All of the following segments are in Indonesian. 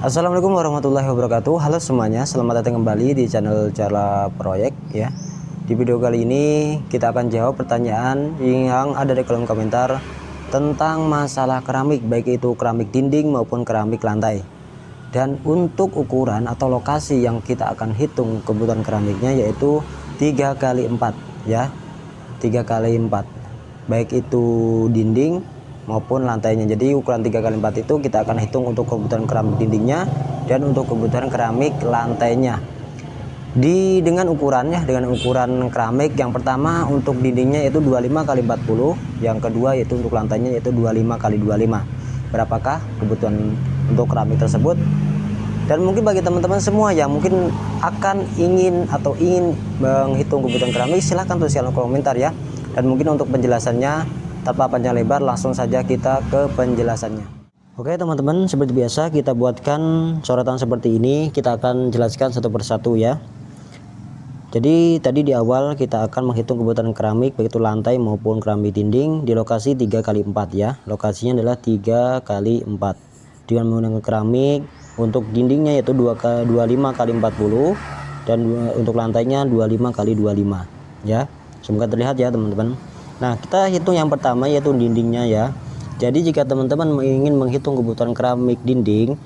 Assalamualaikum warahmatullahi wabarakatuh. Halo semuanya, selamat datang kembali di channel Cara Proyek ya. Di video kali ini kita akan jawab pertanyaan yang ada di kolom komentar tentang masalah keramik, baik itu keramik dinding maupun keramik lantai. Dan untuk ukuran atau lokasi yang kita akan hitung kebutuhan keramiknya yaitu 3x4 ya. 3x4. Baik itu dinding maupun lantainya. Jadi ukuran 3x4 itu kita akan hitung untuk kebutuhan keramik dindingnya dan untuk kebutuhan keramik lantainya. Dengan ukuran keramik yang pertama untuk dindingnya yaitu 25x40, yang kedua yaitu untuk lantainya yaitu 25x25. Berapakah kebutuhan untuk keramik tersebut? Dan mungkin bagi teman-teman semua yang mungkin akan ingin menghitung kebutuhan keramik, silahkan tuliskan di kolom komentar ya. Dan mungkin untuk penjelasannya tanpa panjang lebar, langsung saja kita ke penjelasannya. Oke teman-teman, seperti biasa kita buatkan coretan seperti ini. Kita akan jelaskan satu persatu ya. Jadi tadi di awal kita akan menghitung kebutuhan keramik baik itu lantai maupun keramik dinding di lokasi 3x4 ya. Lokasinya adalah 3x4 dengan menggunakan keramik. Untuk dindingnya yaitu 25x40 dan untuk lantainya 25x25 ya. Semoga terlihat ya teman-teman. Nah, kita hitung yang pertama yaitu dindingnya ya. Jadi jika teman-teman ingin menghitung kebutuhan keramik dinding,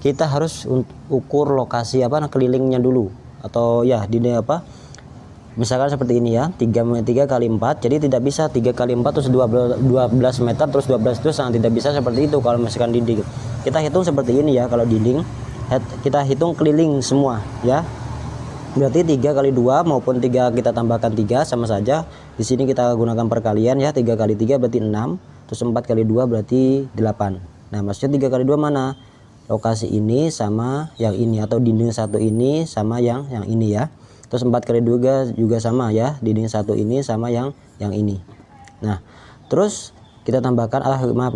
kita harus ukur lokasi kelilingnya dulu, atau ya dinding misalkan seperti ini ya, 3x4. Jadi tidak bisa 3x4 terus 12 meter terus 12 terus, sangat tidak bisa seperti itu kalau misalkan dinding. Kita hitung seperti ini ya. Kalau dinding kita hitung keliling semua ya. Berarti 3x2 maupun 3 kita tambahkan 3 sama saja. Di sini kita gunakan perkalian ya, 3x3 berarti 6, terus 4x2 berarti 8. Nah, maksudnya 3x2 mana? Lokasi ini sama yang ini, atau dinding satu ini sama yang ini ya. Terus 4x2 juga sama ya, dinding satu ini sama yang ini. Nah, terus kita tambahkan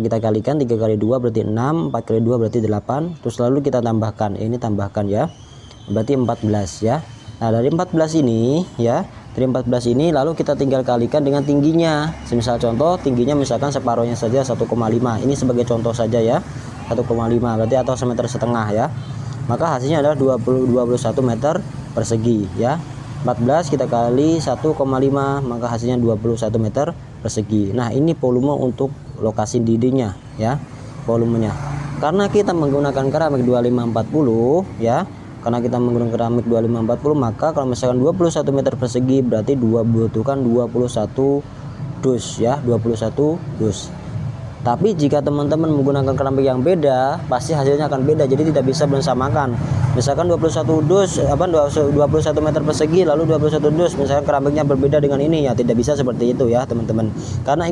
kita kalikan 3x2 berarti 6, 4x2 berarti 8, terus lalu kita tambahkan, ini tambahkan ya. Berarti 14 ya. Nah, dari 14 ini ya, dari 14 ini lalu kita tinggal kalikan dengan tingginya. Semisal contoh tingginya misalkan separuhnya saja 1,5. Ini sebagai contoh saja ya. 1,5 berarti atau 1,5 meter ya. Maka hasilnya adalah 21 meter persegi ya. 14 kita kali 1,5 maka hasilnya 21 meter persegi. Nah, ini volume untuk lokasi dindingnya ya. Volumenya. Karena kita menggunakan keramik 2540 ya. Karena kita menggunakan keramik 2540, maka kalau misalkan 21 meter persegi berarti butuhkan 21 dus ya, 21 dus. Tapi jika teman-teman menggunakan keramik yang beda, pasti hasilnya akan beda, jadi tidak bisa bersamakan. Misalkan 21 dus 21 meter persegi lalu 21 dus, misalkan keramiknya berbeda dengan ini ya, tidak bisa seperti itu ya teman-teman. Karena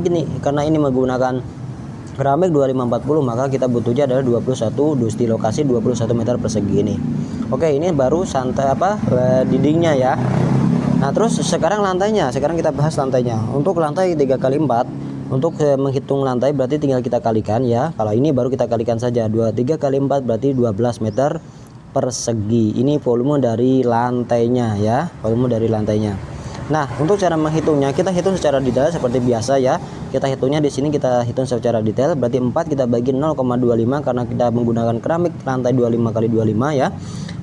ini menggunakan keramik 2540, maka kita butuhnya adalah 21 dus di lokasi 21 meter persegi ini. Oke, ini baru dindingnya ya. Nah, terus sekarang lantainya. Sekarang kita bahas lantainya. Untuk lantai 3x4, untuk menghitung lantai berarti tinggal kita kalikan ya. Kalau ini baru kita kalikan saja. 3x4 berarti 12 meter persegi. Ini volume dari lantainya ya. Volume dari lantainya. Nah, untuk cara menghitungnya kita hitung secara detail seperti biasa ya. Kita hitungnya di sini kita hitung secara detail. Berarti 4 kita bagi 0,25 karena kita menggunakan keramik lantai 25x25 ya.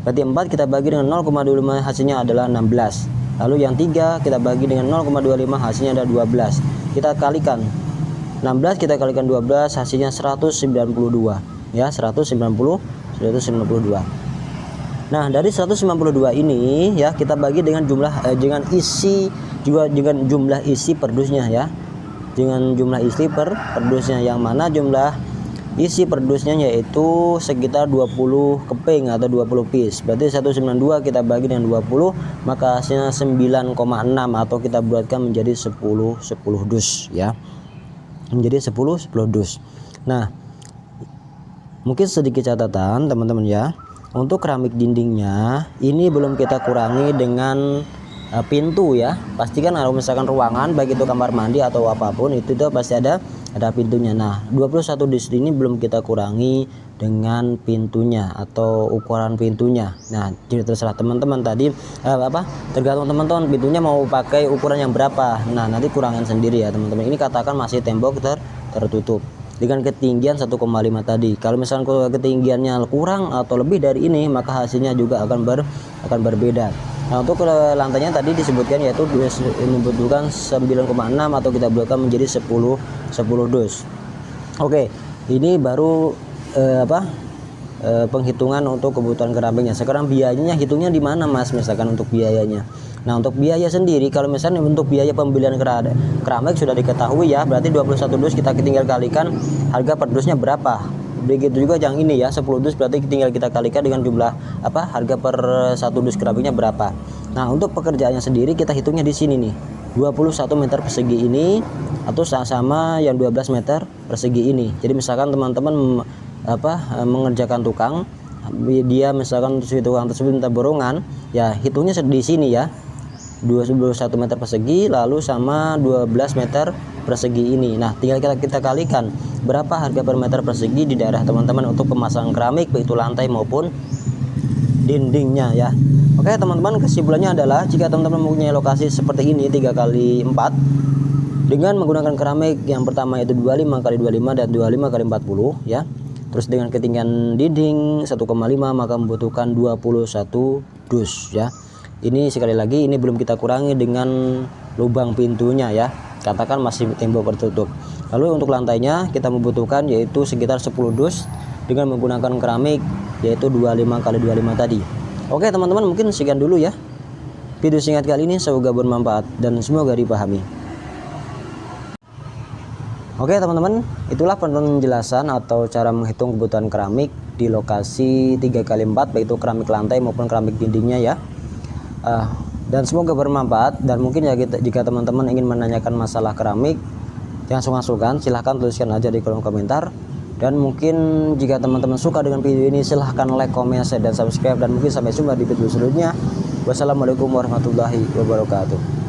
Berarti 4 kita bagi dengan 0,25 hasilnya adalah 16. Lalu yang 3 kita bagi dengan 0,25 hasilnya ada 12. Kita kalikan 16 kita kalikan 12 hasilnya 192 ya, 192. Nah, dari 192 ini ya kita bagi dengan dengan isi jumlah isi per dusnya ya. Dengan jumlah isi per dusnya, yang mana jumlah isi per dusnya yaitu sekitar 20 keping atau 20 piece. Berarti 192 kita bagi dengan 20 maka hasilnya 9,6 atau kita buatkan menjadi 10 dus ya. Menjadi 10 dus. Nah, mungkin sedikit catatan teman-teman ya. Untuk keramik dindingnya ini belum kita kurangi dengan pintu ya. Pastikan kalau misalkan ruangan baik itu kamar mandi atau apapun itu pasti ada pintunya. Nah, 21 dus ini belum kita kurangi dengan pintunya atau ukuran pintunya. Nah, jadi terserah teman-teman tadi tergantung teman-teman pintunya mau pakai ukuran yang berapa. Nah, nanti kurangan sendiri ya teman-teman. Ini katakan masih tembok tertutup. dengan ketinggian 1,5 tadi. Kalau misalkan ketinggiannya kurang atau lebih dari ini, maka hasilnya juga akan berbeda. Nah, untuk lantainya tadi disebutkan yaitu membutuhkan 9,6 atau kita buatkan menjadi 10 dus. Oke, ini baru penghitungan untuk kebutuhan keramiknya. Sekarang biayanya hitungnya di mana, Mas? Misalkan untuk biayanya. Nah, untuk biaya sendiri, kalau misalnya untuk biaya pembelian keramik sudah diketahui ya, berarti 21 dus kita tinggal kalikan harga per dusnya berapa. Begitu juga yang ini ya, 10 dus berarti tinggal kita kalikan dengan jumlah harga per 1 dus keramiknya berapa. Nah, untuk pekerjaannya sendiri kita hitungnya di sini nih. 21 meter persegi ini atau sama yang 12 meter persegi ini. Jadi misalkan teman-teman mengerjakan tukang, dia misalkan si tukang tersebut minta borongan, ya hitungnya di sini ya, 21 meter persegi lalu sama 12 meter persegi ini. Nah, tinggal kita kalikan berapa harga per meter persegi di daerah teman-teman untuk pemasangan keramik, baik itu lantai maupun dindingnya ya. Oke teman-teman, kesimpulannya adalah jika teman-teman mempunyai lokasi seperti ini 3x4 dengan menggunakan keramik yang pertama yaitu 25x25 dan 25x40 ya. Terus dengan ketinggian dinding 1,5 maka membutuhkan 21 dus ya. Ini sekali lagi ini belum kita kurangi dengan lubang pintunya ya. Katakan masih tembok tertutup. Lalu untuk lantainya kita membutuhkan yaitu sekitar 10 dus dengan menggunakan keramik yaitu 25x25 tadi. Oke teman-teman, mungkin sekian dulu ya video singkat kali ini, semoga bermanfaat dan semoga dipahami. Oke teman-teman, itulah penjelasan atau cara menghitung kebutuhan keramik di lokasi 3x4 baik itu keramik lantai maupun keramik dindingnya ya. Dan semoga bermanfaat. Dan mungkin ya jika teman-teman ingin menanyakan masalah keramik, jangan sungkan-sungkan, silahkan tuliskan aja di kolom komentar. Dan mungkin jika teman-teman suka dengan video ini, silahkan like, comment, share, dan subscribe. Dan mungkin sampai jumpa di video selanjutnya. Wassalamualaikum warahmatullahi wabarakatuh.